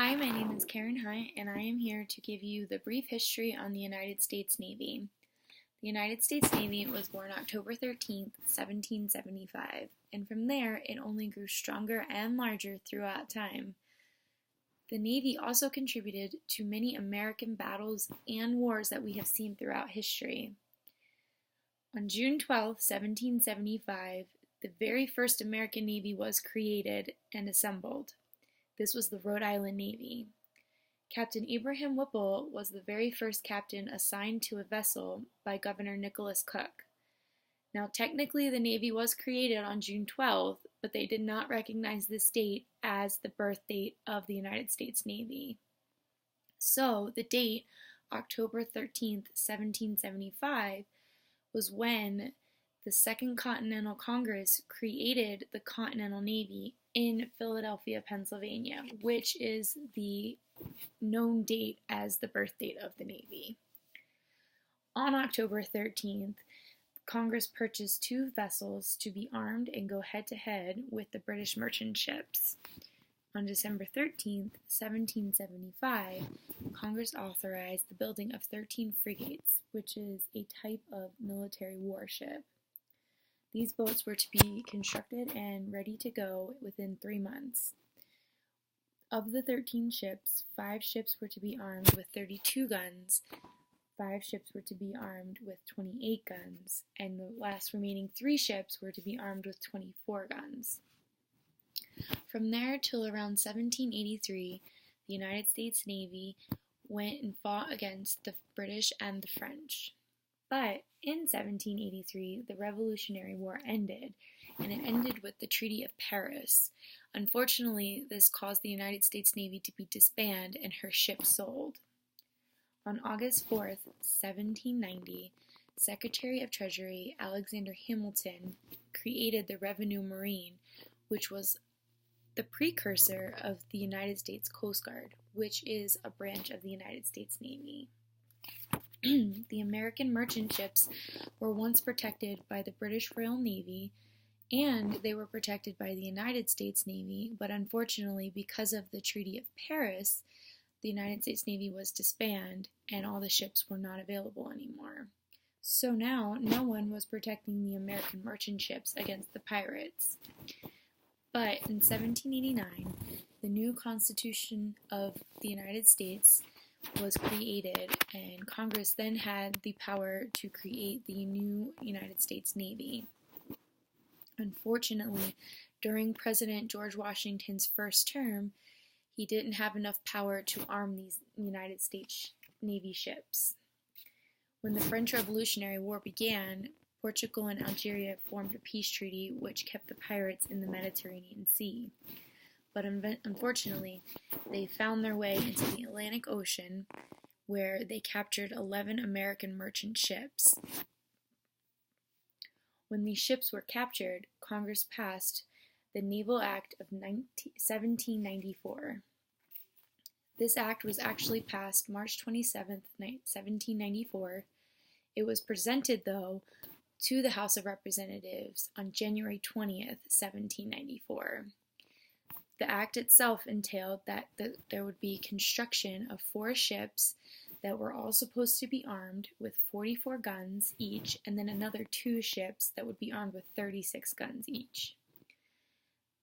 Hi, my name is Karen Hunt, and I am here to give you the brief history on the United States Navy. The United States Navy was born October 13th, 1775, and from there it only grew stronger and larger throughout time. The Navy also contributed to many American battles and wars that we have seen throughout history. On June 12th, 1775, the very first American Navy was created and assembled. This was the Rhode Island Navy. Captain Abraham Whipple was the very first captain assigned to a vessel by Governor Nicholas Cook. Now, technically, the Navy was created on June 12th, but they did not recognize this date as the birth date of the United States Navy. So, the date, October 13th, 1775, was when the Second Continental Congress created the Continental Navy in Philadelphia, Pennsylvania, which is the known date as the birth date of the Navy. On October 13th, Congress purchased 2 vessels to be armed and go head-to-head with the British merchant ships. On December 13th, 1775, Congress authorized the building of 13 frigates, which is a type of military warship. These boats were to be constructed and ready to go within 3 months. Of the 13 ships, 5 ships were to be armed with 32 guns, 5 ships were to be armed with 28 guns, and the last remaining 3 ships were to be armed with 24 guns. From there till around 1783, the United States Navy went and fought against the British and the French. But in 1783, the Revolutionary War ended, and it ended with the Treaty of Paris. Unfortunately, this caused the United States Navy to be disbanded and her ships sold. On August 4th, 1790, Secretary of Treasury Alexander Hamilton created the Revenue Marine, which was the precursor of the United States Coast Guard, which is a branch of the United States Navy. The American merchant ships were once protected by the British Royal Navy, and they were protected by the United States Navy, but unfortunately, because of the Treaty of Paris, the United States Navy was disbanded, and all the ships were not available anymore. So now, no one was protecting the American merchant ships against the pirates. But in 1789, the new Constitution of the United States was created, and Congress then had the power to create the new United States Navy. Unfortunately, during President George Washington's first term, he didn't have enough power to arm these United States Navy ships. When the French Revolutionary War began, Portugal and Algeria formed a peace treaty which kept the pirates in the Mediterranean Sea. But unfortunately, they found their way into the Atlantic Ocean, where they captured 11 American merchant ships. When these ships were captured, Congress passed the Naval Act of 1794. This act was actually passed March 27th, 1794. It was presented, though, to the House of Representatives on January 20th, 1794. The act itself entailed that there would be construction of 4 ships that were all supposed to be armed with 44 guns each, and then another 2 ships that would be armed with 36 guns each.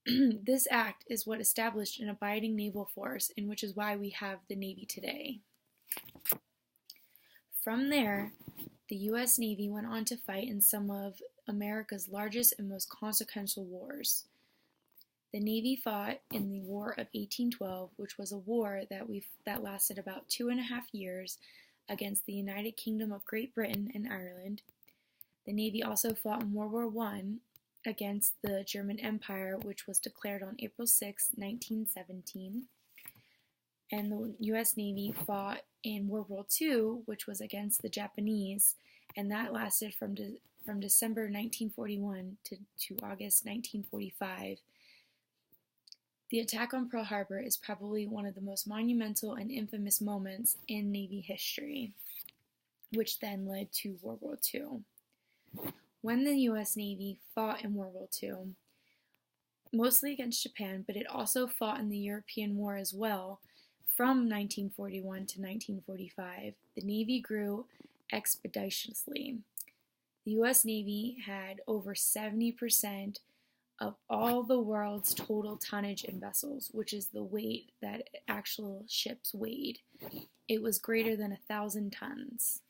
This act is what established an abiding naval force, and which is why we have the Navy today. From there, the U.S. Navy went on to fight in some of America's largest and most consequential wars. The Navy fought in the War of 1812, which was a war that lasted about 2.5 years against the United Kingdom of Great Britain and Ireland. The Navy also fought in World War I against the German Empire, which was declared on April 6, 1917. And the U.S. Navy fought in World War II, which was against the Japanese, and that lasted from December 1941 to August 1945. The attack on Pearl Harbor is probably one of the most monumental and infamous moments in Navy history, which then led to World War II. When the U.S. Navy fought in World War II, mostly against Japan, but it also fought in the European War as well, From 1941 to 1945, the Navy grew expeditiously. The U.S. Navy had over 70% of all the world's total tonnage in vessels, which is the weight that actual ships weighed. It was greater than 1,000 tons.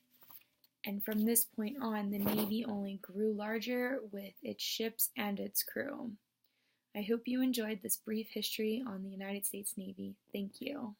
And from this point on, the Navy only grew larger with its ships and its crew. I hope you enjoyed this brief history on the United States Navy. Thank you.